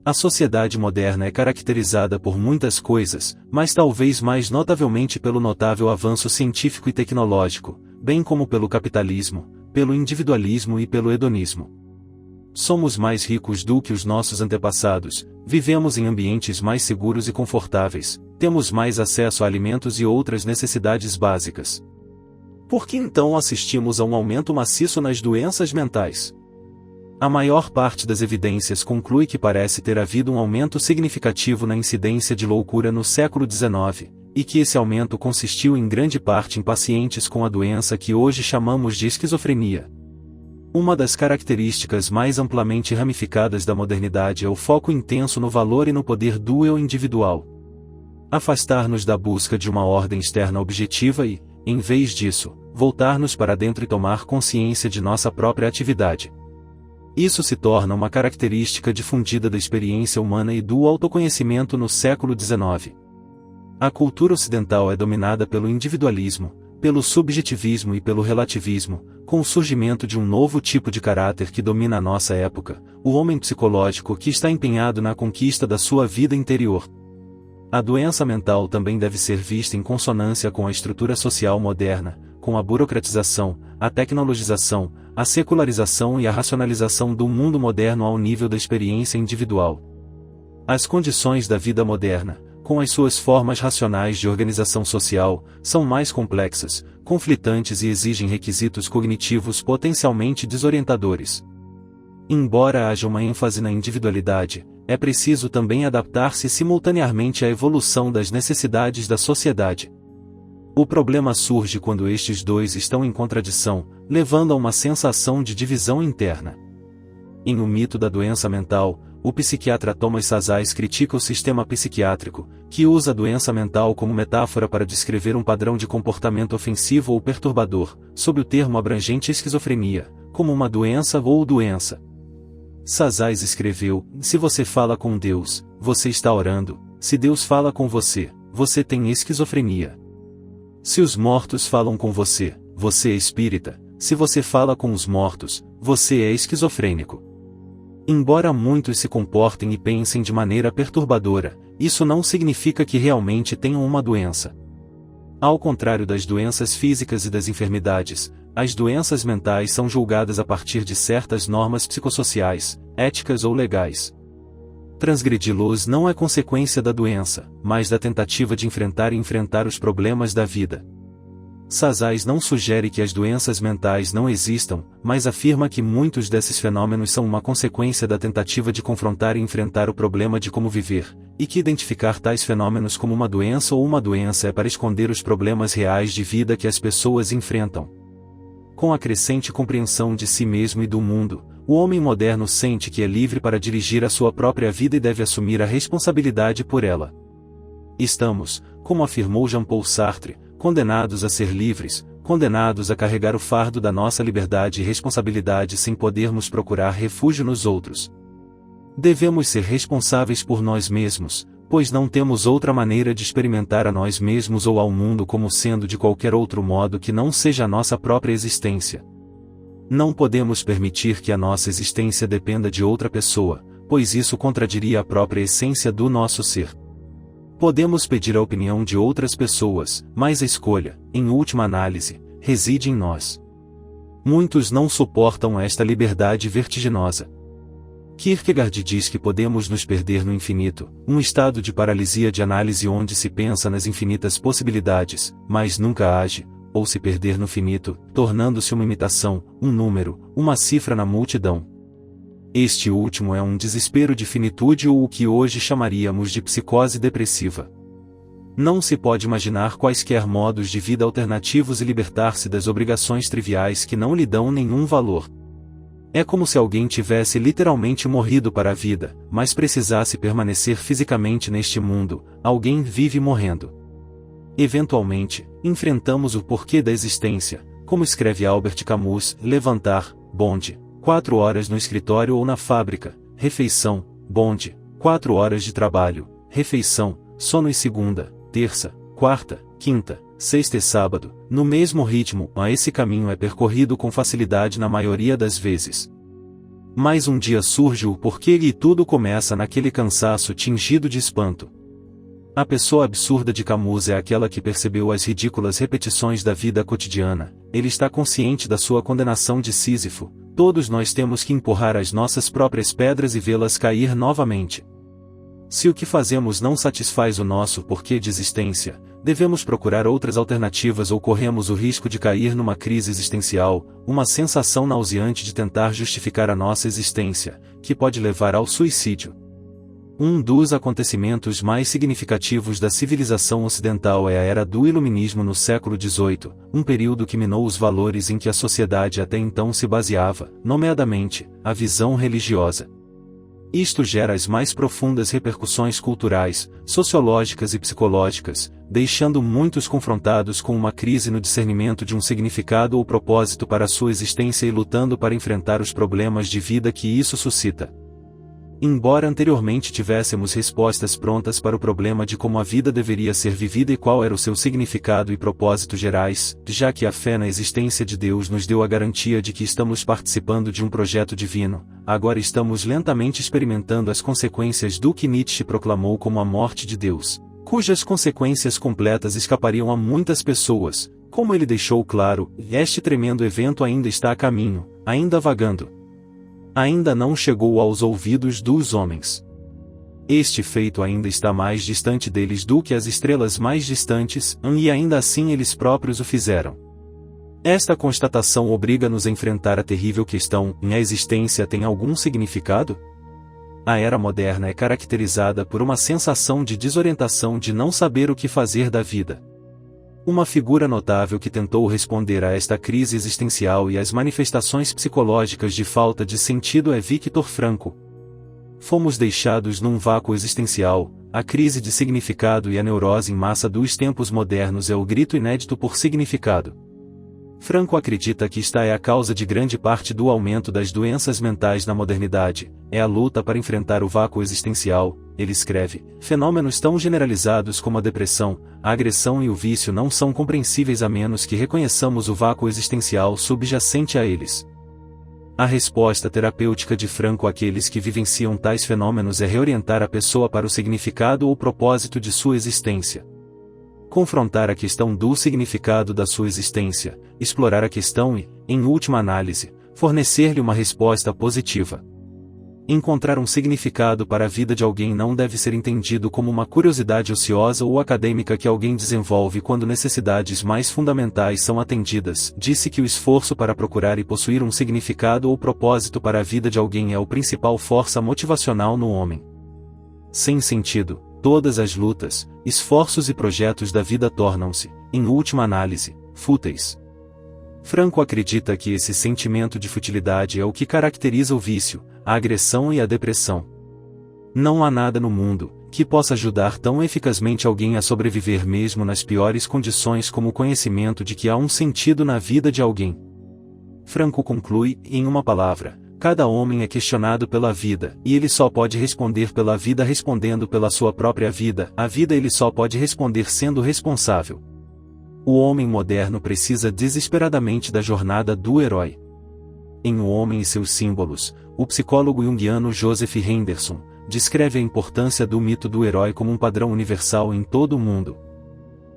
A sociedade moderna é caracterizada por muitas coisas, mas talvez mais notavelmente pelo notável avanço científico e tecnológico, bem como pelo capitalismo, pelo individualismo e pelo hedonismo. Somos mais ricos do que os nossos antepassados, vivemos em ambientes mais seguros e confortáveis, temos mais acesso a alimentos e outras necessidades básicas. Por que então assistimos a um aumento maciço nas doenças mentais? A maior parte das evidências conclui que parece ter havido um aumento significativo na incidência de loucura no século XIX, e que esse aumento consistiu em grande parte em pacientes com a doença que hoje chamamos de esquizofrenia. Uma das características mais amplamente ramificadas da modernidade é o foco intenso no valor e no poder do eu individual. Afastar-nos da busca de uma ordem externa objetiva e, em vez disso, voltar-nos para dentro e tomar consciência de nossa própria atividade. Isso se torna uma característica difundida da experiência humana e do autoconhecimento no século XIX. A cultura ocidental é dominada pelo individualismo, pelo subjetivismo e pelo relativismo, com o surgimento de um novo tipo de caráter que domina a nossa época, o homem psicológico que está empenhado na conquista da sua vida interior. A doença mental também deve ser vista em consonância com a estrutura social moderna, com a burocratização, a tecnologização, a secularização e a racionalização do mundo moderno ao nível da experiência individual. As condições da vida moderna, com as suas formas racionais de organização social, são mais complexas, conflitantes e exigem requisitos cognitivos potencialmente desorientadores. Embora haja uma ênfase na individualidade, é preciso também adaptar-se simultaneamente à evolução das necessidades da sociedade. O problema surge quando estes dois estão em contradição, levando a uma sensação de divisão interna. Em O Mito da Doença Mental, o psiquiatra Thomas Szasz critica o sistema psiquiátrico, que usa a doença mental como metáfora para descrever um padrão de comportamento ofensivo ou perturbador, sob o termo abrangente esquizofrenia, como uma doença ou doença. Szasz escreveu: se você fala com Deus, você está orando; se Deus fala com você, você tem esquizofrenia. Se os mortos falam com você, você é espírita; se você fala com os mortos, você é esquizofrênico. Embora muitos se comportem e pensem de maneira perturbadora, isso não significa que realmente tenham uma doença. Ao contrário das doenças físicas e das enfermidades, as doenças mentais são julgadas a partir de certas normas psicossociais, éticas ou legais. Transgredi-los não é consequência da doença, mas da tentativa de enfrentar os problemas da vida. Szasz não sugere que as doenças mentais não existam, mas afirma que muitos desses fenômenos são uma consequência da tentativa de confrontar e enfrentar o problema de como viver, e que identificar tais fenômenos como uma doença ou uma doença é para esconder os problemas reais de vida que as pessoas enfrentam. Com a crescente compreensão de si mesmo e do mundo, o homem moderno sente que é livre para dirigir a sua própria vida e deve assumir a responsabilidade por ela. Estamos, como afirmou Jean-Paul Sartre, condenados a ser livres, condenados a carregar o fardo da nossa liberdade e responsabilidade sem podermos procurar refúgio nos outros. Devemos ser responsáveis por nós mesmos, pois não temos outra maneira de experimentar a nós mesmos ou ao mundo como sendo de qualquer outro modo que não seja a nossa própria existência. Não podemos permitir que a nossa existência dependa de outra pessoa, pois isso contradiria a própria essência do nosso ser. Podemos pedir a opinião de outras pessoas, mas a escolha, em última análise, reside em nós. Muitos não suportam esta liberdade vertiginosa. Kierkegaard diz que podemos nos perder no infinito, um estado de paralisia de análise onde se pensa nas infinitas possibilidades, mas nunca age, ou se perder no finito, tornando-se uma imitação, um número, uma cifra na multidão. Este último é um desespero de finitude ou o que hoje chamaríamos de psicose depressiva. Não se pode imaginar quaisquer modos de vida alternativos e libertar-se das obrigações triviais que não lhe dão nenhum valor. É como se alguém tivesse literalmente morrido para a vida, mas precisasse permanecer fisicamente neste mundo. Alguém vive morrendo. Eventualmente, enfrentamos o porquê da existência, como escreve Albert Camus: levantar, bonde, 4 horas no escritório ou na fábrica, refeição, bonde, 4 horas de trabalho, refeição, sono e segunda, terça, quarta, quinta, sexta e sábado, no mesmo ritmo, mas esse caminho é percorrido com facilidade na maioria das vezes. Mas um dia surge o porquê e tudo começa naquele cansaço tingido de espanto. A pessoa absurda de Camus é aquela que percebeu as ridículas repetições da vida cotidiana. Ele está consciente da sua condenação de Sísifo. Todos nós temos que empurrar as nossas próprias pedras e vê-las cair novamente. Se o que fazemos não satisfaz o nosso porquê de existência, devemos procurar outras alternativas ou corremos o risco de cair numa crise existencial, uma sensação nauseante de tentar justificar a nossa existência, que pode levar ao suicídio. Um dos acontecimentos mais significativos da civilização ocidental é a Era do Iluminismo no século XVIII, um período que minou os valores em que a sociedade até então se baseava, nomeadamente, a visão religiosa. Isto gera as mais profundas repercussões culturais, sociológicas e psicológicas, deixando muitos confrontados com uma crise no discernimento de um significado ou propósito para a sua existência e lutando para enfrentar os problemas de vida que isso suscita. Embora anteriormente tivéssemos respostas prontas para o problema de como a vida deveria ser vivida e qual era o seu significado e propósito gerais, já que a fé na existência de Deus nos deu a garantia de que estamos participando de um projeto divino, agora estamos lentamente experimentando as consequências do que Nietzsche proclamou como a morte de Deus, cujas consequências completas escapariam a muitas pessoas. Como ele deixou claro, este tremendo evento ainda está a caminho, ainda vagando. Ainda não chegou aos ouvidos dos homens. Este feito ainda está mais distante deles do que as estrelas mais distantes, e ainda assim eles próprios o fizeram. Esta constatação obriga-nos a enfrentar a terrível questão: a existência tem algum significado? A era moderna é caracterizada por uma sensação de desorientação de não saber o que fazer da vida. Uma figura notável que tentou responder a esta crise existencial e às manifestações psicológicas de falta de sentido é Viktor Frankl. Fomos deixados num vácuo existencial, a crise de significado e a neurose em massa dos tempos modernos é o grito inédito por significado. Frankl acredita que esta é a causa de grande parte do aumento das doenças mentais na modernidade, é a luta para enfrentar o vácuo existencial. Ele escreve: fenômenos tão generalizados como a depressão, a agressão e o vício não são compreensíveis a menos que reconheçamos o vácuo existencial subjacente a eles. A resposta terapêutica de Frankl àqueles que vivenciam tais fenômenos é reorientar a pessoa para o significado ou propósito de sua existência. Confrontar a questão do significado da sua existência, explorar a questão e, em última análise, fornecer-lhe uma resposta positiva. Encontrar um significado para a vida de alguém não deve ser entendido como uma curiosidade ociosa ou acadêmica que alguém desenvolve quando necessidades mais fundamentais são atendidas. Disse que o esforço para procurar e possuir um significado ou propósito para a vida de alguém é o principal força motivacional no homem. Sem sentido, todas as lutas, esforços e projetos da vida tornam-se, em última análise, fúteis. Frankl acredita que esse sentimento de futilidade é o que caracteriza o vício, a agressão e a depressão. Não há nada no mundo que possa ajudar tão eficazmente alguém a sobreviver mesmo nas piores condições como o conhecimento de que há um sentido na vida de alguém. Frankl conclui, em uma palavra: cada homem é questionado pela vida, e ele só pode responder pela vida respondendo pela sua própria vida. A vida ele só pode responder sendo responsável. O homem moderno precisa desesperadamente da jornada do herói. Em O Homem e Seus Símbolos, o psicólogo junguiano Joseph Henderson descreve a importância do mito do herói como um padrão universal em todo o mundo.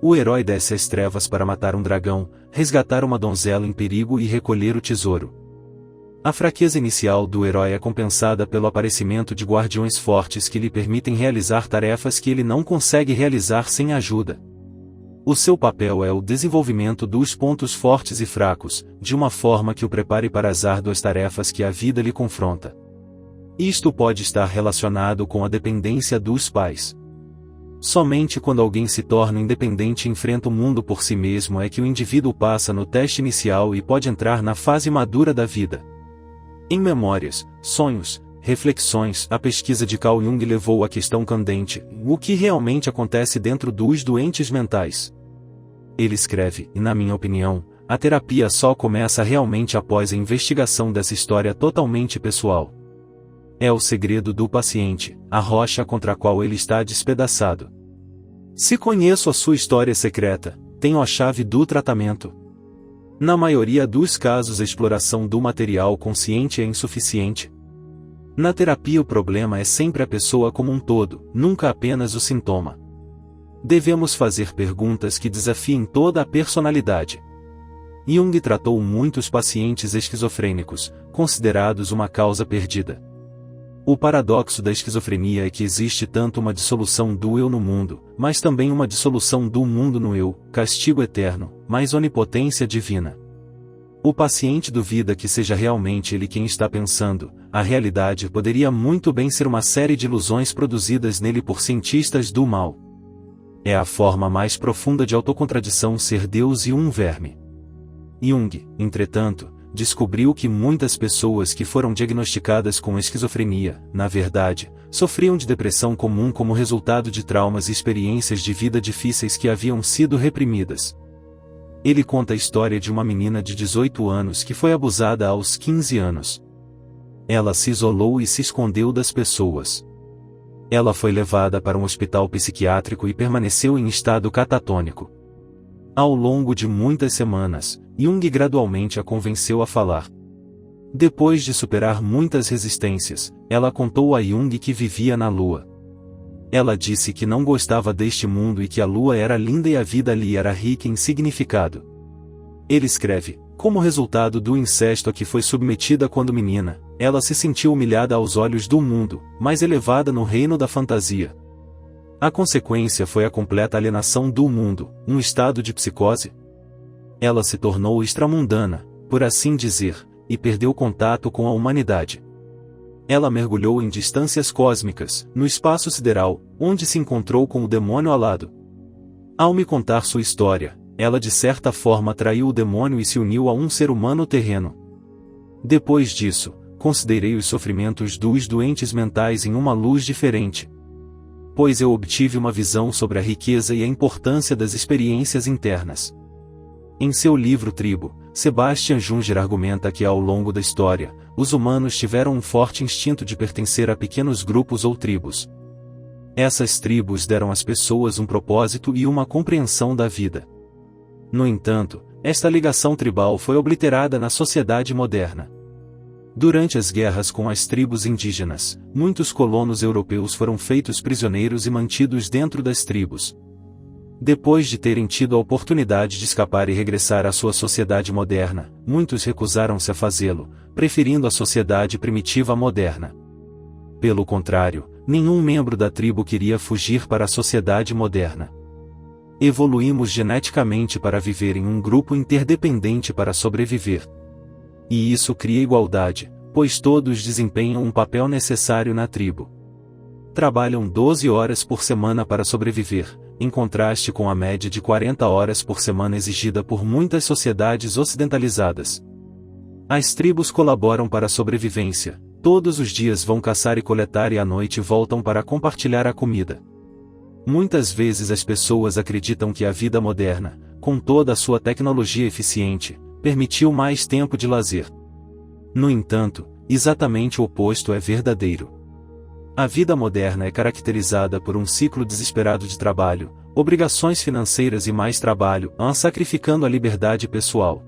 O herói desce às trevas para matar um dragão, resgatar uma donzela em perigo e recolher o tesouro. A fraqueza inicial do herói é compensada pelo aparecimento de guardiões fortes que lhe permitem realizar tarefas que ele não consegue realizar sem ajuda. O seu papel é o desenvolvimento dos pontos fortes e fracos, de uma forma que o prepare para as árduas tarefas que a vida lhe confronta. Isto pode estar relacionado com a dependência dos pais. Somente quando alguém se torna independente e enfrenta o mundo por si mesmo é que o indivíduo passa no teste inicial e pode entrar na fase madura da vida. Em Memórias, Sonhos, Reflexões, a pesquisa de Carl Jung levou à questão candente: o que realmente acontece dentro dos doentes mentais? Ele escreve: na minha opinião, a terapia só começa realmente após a investigação dessa história totalmente pessoal. É o segredo do paciente, a rocha contra a qual ele está despedaçado. Se conheço a sua história secreta, tenho a chave do tratamento. Na maioria dos casos a exploração do material consciente é insuficiente. Na terapia o problema é sempre a pessoa como um todo, nunca apenas o sintoma. Devemos fazer perguntas que desafiem toda a personalidade. Jung tratou muitos pacientes esquizofrênicos, considerados uma causa perdida. O paradoxo da esquizofrenia é que existe tanto uma dissolução do eu no mundo, mas também uma dissolução do mundo no eu, castigo eterno, mas onipotência divina. O paciente duvida que seja realmente ele quem está pensando, a realidade poderia muito bem ser uma série de ilusões produzidas nele por cientistas do mal. É a forma mais profunda de autocontradição ser Deus e um verme. Jung, entretanto, descobriu que muitas pessoas que foram diagnosticadas com esquizofrenia, na verdade, sofriam de depressão comum como resultado de traumas e experiências de vida difíceis que haviam sido reprimidas. Ele conta a história de uma menina de 18 anos que foi abusada aos 15 anos. Ela se isolou e se escondeu das pessoas. Ela foi levada para um hospital psiquiátrico e permaneceu em estado catatônico. Ao longo de muitas semanas, Jung gradualmente a convenceu a falar. Depois de superar muitas resistências, ela contou a Jung que vivia na Lua. Ela disse que não gostava deste mundo e que a Lua era linda e a vida ali era rica em significado. Ele escreve, como resultado do incesto a que foi submetida quando menina, ela se sentiu humilhada aos olhos do mundo, mas elevada no reino da fantasia. A consequência foi a completa alienação do mundo, um estado de psicose. Ela se tornou extramundana, por assim dizer, e perdeu contato com a humanidade. Ela mergulhou em distâncias cósmicas, no espaço sideral, onde se encontrou com o demônio alado. Ao me contar sua história, ela de certa forma traiu o demônio e se uniu a um ser humano terreno. Depois disso, considerei os sofrimentos dos doentes mentais em uma luz diferente. Pois eu obtive uma visão sobre a riqueza e a importância das experiências internas. Em seu livro Tribo, Sebastian Junger argumenta que ao longo da história, os humanos tiveram um forte instinto de pertencer a pequenos grupos ou tribos. Essas tribos deram às pessoas um propósito e uma compreensão da vida. No entanto, esta ligação tribal foi obliterada na sociedade moderna. Durante as guerras com as tribos indígenas, muitos colonos europeus foram feitos prisioneiros e mantidos dentro das tribos. Depois de terem tido a oportunidade de escapar e regressar à sua sociedade moderna, muitos recusaram-se a fazê-lo, preferindo a sociedade primitiva moderna. Pelo contrário, nenhum membro da tribo queria fugir para a sociedade moderna. Evoluímos geneticamente para viver em um grupo interdependente para sobreviver. E isso cria igualdade, pois todos desempenham um papel necessário na tribo. Trabalham 12 horas por semana para sobreviver, em contraste com a média de 40 horas por semana exigida por muitas sociedades ocidentalizadas. As tribos colaboram para a sobrevivência, todos os dias vão caçar e coletar e à noite voltam para compartilhar a comida. Muitas vezes as pessoas acreditam que a vida moderna, com toda a sua tecnologia eficiente, permitiu mais tempo de lazer. No entanto, exatamente o oposto é verdadeiro. A vida moderna é caracterizada por um ciclo desesperado de trabalho, obrigações financeiras e mais trabalho, sacrificando a liberdade pessoal.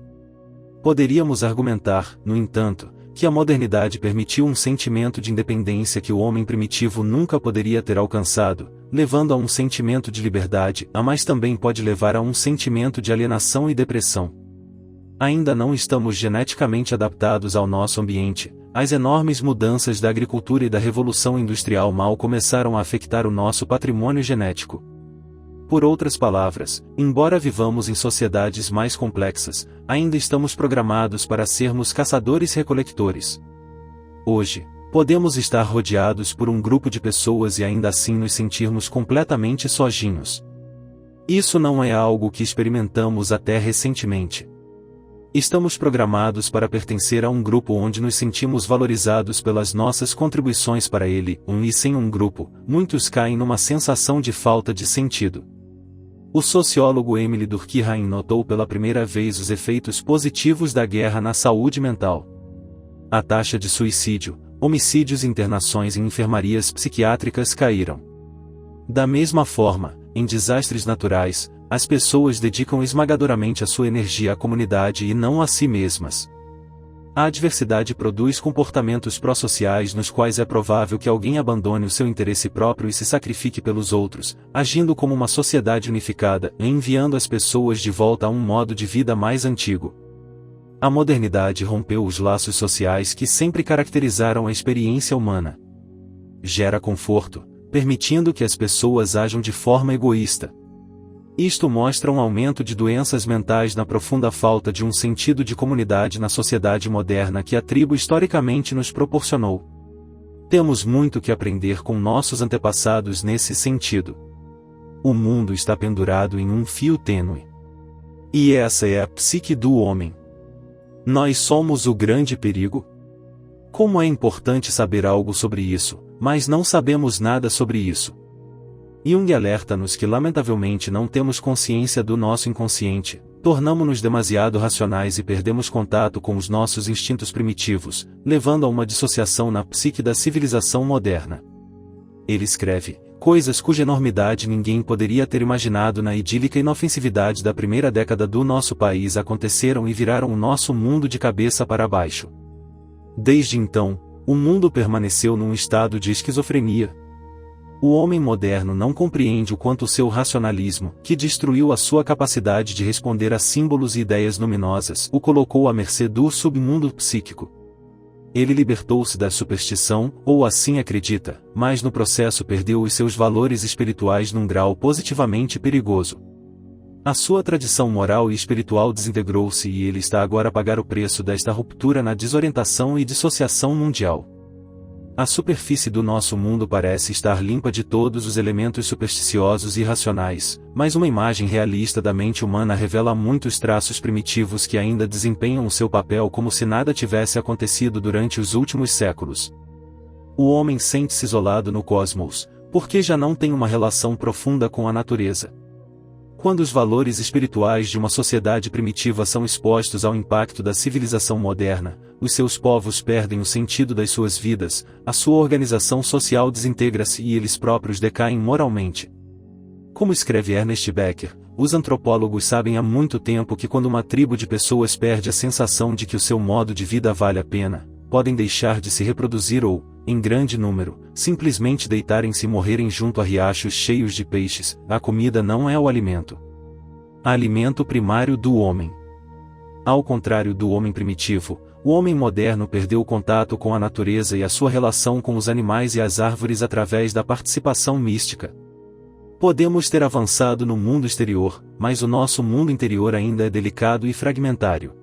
Poderíamos argumentar, no entanto, que a modernidade permitiu um sentimento de independência que o homem primitivo nunca poderia ter alcançado, levando a um sentimento de liberdade, mas também pode levar a um sentimento de alienação e depressão. Ainda não estamos geneticamente adaptados ao nosso ambiente, as enormes mudanças da agricultura e da revolução industrial mal começaram a afetar o nosso patrimônio genético. Por outras palavras, embora vivamos em sociedades mais complexas, ainda estamos programados para sermos caçadores-recolectores. Hoje, podemos estar rodeados por um grupo de pessoas e ainda assim nos sentirmos completamente sozinhos. Isso não é algo que experimentamos até recentemente. Estamos programados para pertencer a um grupo onde nos sentimos valorizados pelas nossas contribuições para ele, e sem um grupo, muitos caem numa sensação de falta de sentido. O sociólogo Emile Durkheim notou pela primeira vez os efeitos positivos da guerra na saúde mental. A taxa de suicídio, homicídios e internações em enfermarias psiquiátricas caíram. Da mesma forma, em desastres naturais, as pessoas dedicam esmagadoramente a sua energia à comunidade e não a si mesmas. A adversidade produz comportamentos pró-sociais nos quais é provável que alguém abandone o seu interesse próprio e se sacrifique pelos outros, agindo como uma sociedade unificada e enviando as pessoas de volta a um modo de vida mais antigo. A modernidade rompeu os laços sociais que sempre caracterizaram a experiência humana. Gera conforto, permitindo que as pessoas ajam de forma egoísta. Isto mostra um aumento de doenças mentais na profunda falta de um sentido de comunidade na sociedade moderna que a tribo historicamente nos proporcionou. Temos muito que aprender com nossos antepassados nesse sentido. O mundo está pendurado em um fio tênue. E essa é a psique do homem. Nós somos o grande perigo? Como é importante saber algo sobre isso, mas não sabemos nada sobre isso. Jung alerta-nos que lamentavelmente não temos consciência do nosso inconsciente, tornamo-nos demasiado racionais e perdemos contato com os nossos instintos primitivos, levando a uma dissociação na psique da civilização moderna. Ele escreve, coisas cuja enormidade ninguém poderia ter imaginado na idílica inofensividade da primeira década do nosso país aconteceram e viraram o nosso mundo de cabeça para baixo. Desde então, o mundo permaneceu num estado de esquizofrenia. O homem moderno não compreende o quanto o seu racionalismo, que destruiu a sua capacidade de responder a símbolos e ideias luminosas, o colocou à mercê do submundo psíquico. Ele libertou-se da superstição, ou assim acredita, mas no processo perdeu os seus valores espirituais num grau positivamente perigoso. A sua tradição moral e espiritual desintegrou-se e ele está agora a pagar o preço desta ruptura na desorientação e dissociação mundial. A superfície do nosso mundo parece estar limpa de todos os elementos supersticiosos e irracionais, mas uma imagem realista da mente humana revela muitos traços primitivos que ainda desempenham o seu papel como se nada tivesse acontecido durante os últimos séculos. O homem sente-se isolado no cosmos, porque já não tem uma relação profunda com a natureza. Quando os valores espirituais de uma sociedade primitiva são expostos ao impacto da civilização moderna, os seus povos perdem o sentido das suas vidas, a sua organização social desintegra-se e eles próprios decaem moralmente. Como escreve Ernest Becker, os antropólogos sabem há muito tempo que quando uma tribo de pessoas perde a sensação de que o seu modo de vida vale a pena, podem deixar de se reproduzir ou, em grande número, simplesmente deitarem-se e morrerem junto a riachos cheios de peixes. A comida não é o alimento. Alimento primário do homem. Ao contrário do homem primitivo, o homem moderno perdeu o contato com a natureza e a sua relação com os animais e as árvores através da participação mística. Podemos ter avançado no mundo exterior, mas o nosso mundo interior ainda é delicado e fragmentário.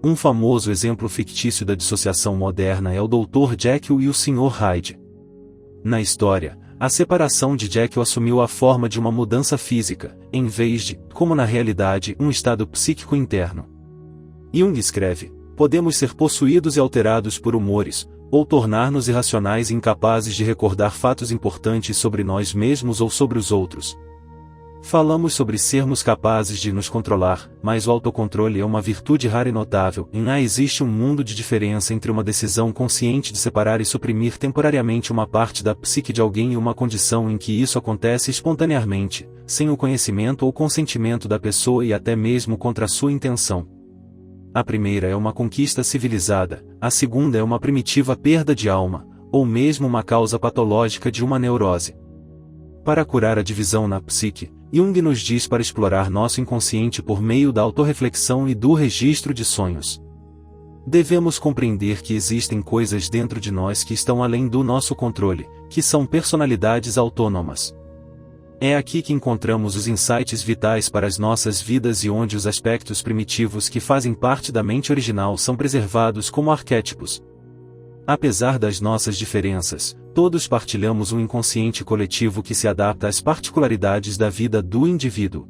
Um famoso exemplo fictício da dissociação moderna é o Dr. Jekyll e o Sr. Hyde. Na história, a separação de Jekyll assumiu a forma de uma mudança física, em vez de, como na realidade, um estado psíquico interno. Jung escreve, podemos ser possuídos e alterados por humores, ou tornar-nos irracionais e incapazes de recordar fatos importantes sobre nós mesmos ou sobre os outros. Falamos sobre sermos capazes de nos controlar, mas o autocontrole é uma virtude rara e notável. Existe um mundo de diferença entre uma decisão consciente de separar e suprimir temporariamente uma parte da psique de alguém e uma condição em que isso acontece espontaneamente, sem o conhecimento ou consentimento da pessoa e até mesmo contra a sua intenção. A primeira é uma conquista civilizada, a segunda é uma primitiva perda de alma, ou mesmo uma causa patológica de uma neurose. Para curar a divisão na psique, Jung nos diz para explorar nosso inconsciente por meio da autorreflexão e do registro de sonhos. Devemos compreender que existem coisas dentro de nós que estão além do nosso controle, que são personalidades autônomas. É aqui que encontramos os insights vitais para as nossas vidas e onde os aspectos primitivos que fazem parte da mente original são preservados como arquétipos. Apesar das nossas diferenças, todos partilhamos um inconsciente coletivo que se adapta às particularidades da vida do indivíduo.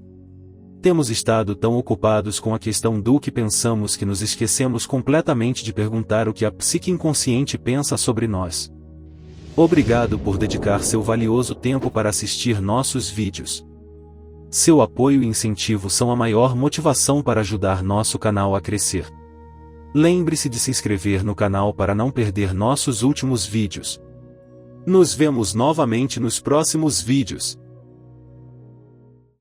Temos estado tão ocupados com a questão do que pensamos que nos esquecemos completamente de perguntar o que a psique inconsciente pensa sobre nós. Obrigado por dedicar seu valioso tempo para assistir nossos vídeos. Seu apoio e incentivo são a maior motivação para ajudar nosso canal a crescer. Lembre-se de se inscrever no canal para não perder nossos últimos vídeos. Nos vemos novamente nos próximos vídeos.